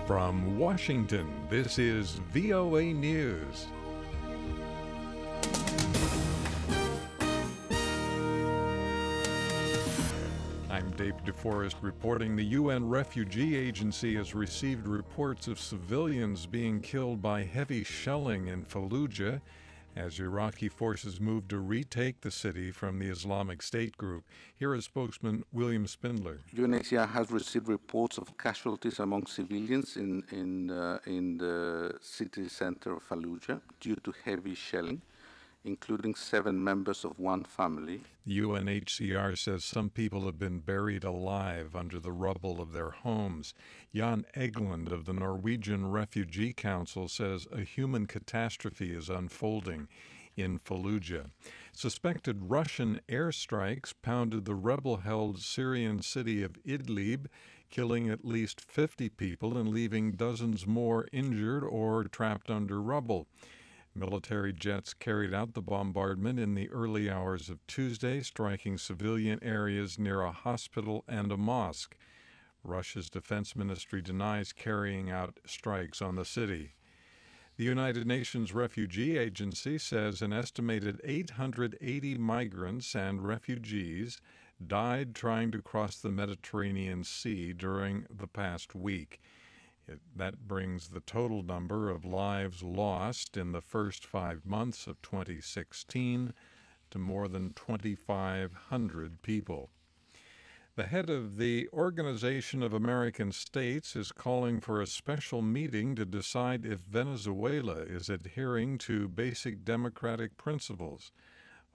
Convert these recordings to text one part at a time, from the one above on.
From Washington, this is VOA News. I'm David DeForest reporting the UN Refugee Agency has received reports of civilians being killed by heavy shelling in Fallujah as Iraqi forces move to retake the city from the Islamic State group. Here is spokesman William Spindler. UNHCR has received reports of casualties among civilians in the city center of Fallujah due to heavy shelling, including 7 members of one family. The UNHCR says some people have been buried alive under the rubble of their homes. Jan Egeland of the Norwegian Refugee Council says a human catastrophe is unfolding in Fallujah. Suspected Russian airstrikes pounded the rebel-held Syrian city of Idlib, killing at least 50 people and leaving dozens more injured or trapped under rubble. Military jets carried out the bombardment in the early hours of Tuesday, striking civilian areas near a hospital and a mosque. Russia's defense ministry denies carrying out strikes on the city. The United Nations Refugee Agency says an estimated 880 migrants and refugees died trying to cross the Mediterranean Sea during the past week. That brings the total number of lives lost in the first 5 months of 2016 to more than 2,500 people. The head of the Organization of American States is calling for a special meeting to decide if Venezuela is adhering to basic democratic principles.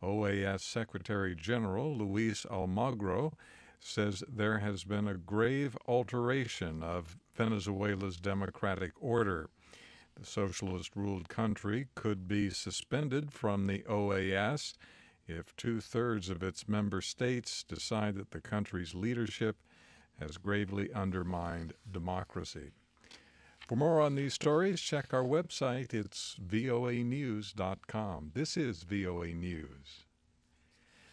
OAS Secretary General Luis Almagro says there has been a grave alteration of Venezuela's democratic order. The socialist-ruled country could be suspended from the OAS if 2/3 of its member states decide that the country's leadership has gravely undermined democracy. For more on these stories, check our website. It's voanews.com. This is VOA News.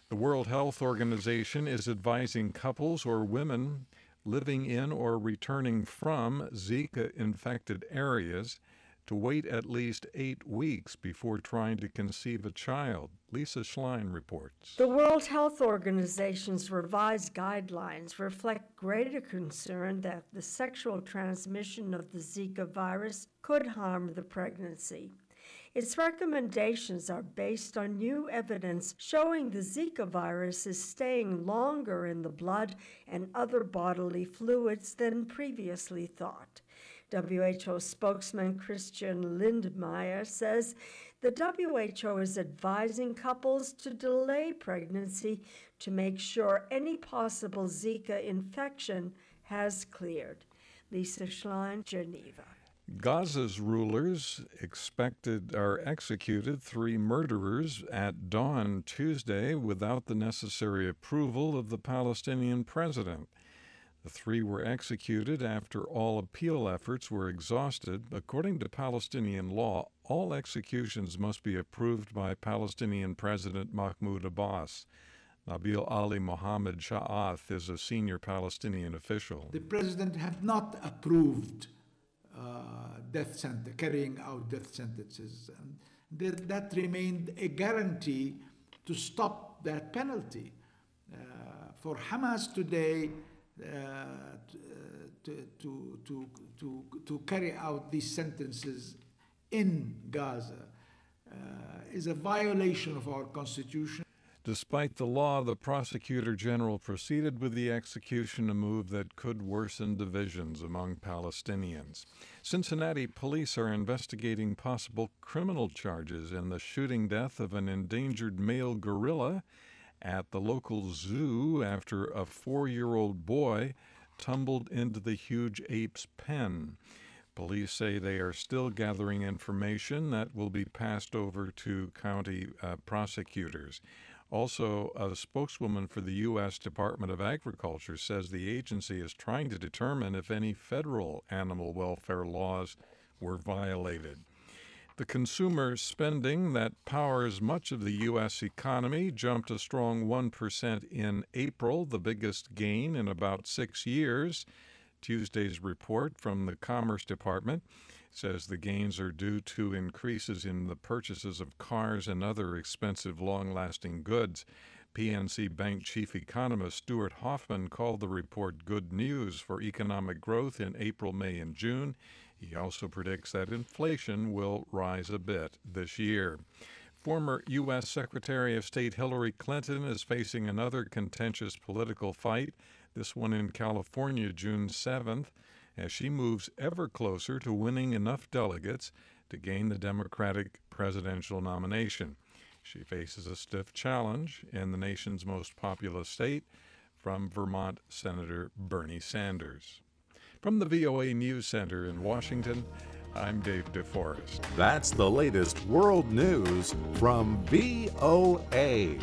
The World Health Organization is advising couples or women living in or returning from Zika-infected areas to wait at least 8 weeks before trying to conceive a child. Lisa Schlein reports. The World Health Organization's revised guidelines reflect greater concern that the sexual transmission of the Zika virus could harm the pregnancy. Its recommendations are based on new evidence showing the Zika virus is staying longer in the blood and other bodily fluids than previously thought. WHO spokesman Christian Lindmeier says the WHO is advising couples to delay pregnancy to make sure any possible Zika infection has cleared. Lisa Schlein, Geneva. Gaza's rulers executed 3 murderers at dawn Tuesday without the necessary approval of the Palestinian president. The 3 were executed after all appeal efforts were exhausted. According to Palestinian law, all executions must be approved by Palestinian President Mahmoud Abbas. Nabil Ali Mohammed Sha'ath is a senior Palestinian official. The president had not approved carrying out death sentences. And that remained a guarantee to stop that penalty. For Hamas today to carry out these sentences in Gaza is a violation of our constitution. Despite the law, the prosecutor general proceeded with the execution, a move that could worsen divisions among Palestinians. Cincinnati police are investigating possible criminal charges in the shooting death of an endangered male gorilla at the local zoo after a 4-year-old boy tumbled into the huge ape's pen. Police say they are still gathering information that will be passed over to county prosecutors. Also, a spokeswoman for the U.S. Department of Agriculture says the agency is trying to determine if any federal animal welfare laws were violated. The consumer spending that powers much of the U.S. economy jumped a strong 1% in April, the biggest gain in about 6 years. Tuesday's report from the Commerce Department says the gains are due to increases in the purchases of cars and other expensive, long-lasting goods. PNC Bank chief economist Stuart Hoffman called the report good news for economic growth in April, May, and June. He also predicts that inflation will rise a bit this year. Former U.S. Secretary of State Hillary Clinton is facing another contentious political fight, this one in California, June 7th, as she moves ever closer to winning enough delegates to gain the Democratic presidential nomination. She faces a stiff challenge in the nation's most populous state from Vermont Senator Bernie Sanders. From the VOA News Center in Washington, I'm Dave DeForest. That's the latest world news from VOA.